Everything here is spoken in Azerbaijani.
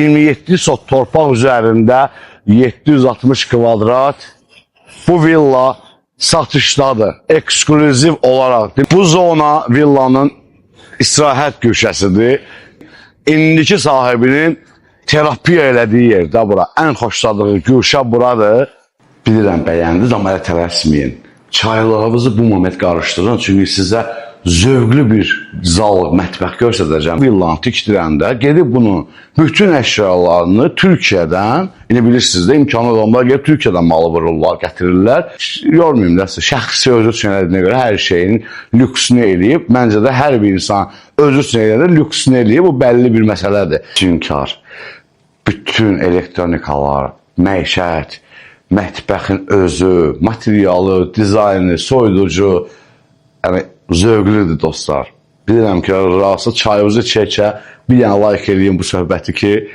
27 sot torpaq üzərində 760 kvadrat bu villa satışdadır. Eksklüziv olaraq. Bu zona villanın istirahət güşəsidir. İndiki sahibinin terapiya elədiyi yerdə bura. Ən xoşladığı güşə buradır. Bilirəm, bəyəndiniz, amma elə tələsməyin. Çaylarınızı bu moment qarışdırın, çünki sizə zövqlü bir zal, mətbəx göstərəcəm. Villanı tikdirəndə gedib bunun bütün əşyalarını Türkiyədən, indi bilirsiniz də, imkanı olanlar gedib Türkiyədən malı vururlar, gətirirlər. Yormayayım da, şəxsi özü üçün elədiyinə görə hər şeyin lüksünü eləyib. Məncə də hər bir insan özü üçün eləyəndə lüksünü eləyib, bu bəlli bir məsələdir. Çünkar, bütün elektronikalar, məişət, mətbəxin özü, materialı, dizayını, soyuducu, yəni zövqlüdür dostlar. Bilirəm ki, rası çayınızı çəkə, bir yana like edeyim bu söhbəti ki,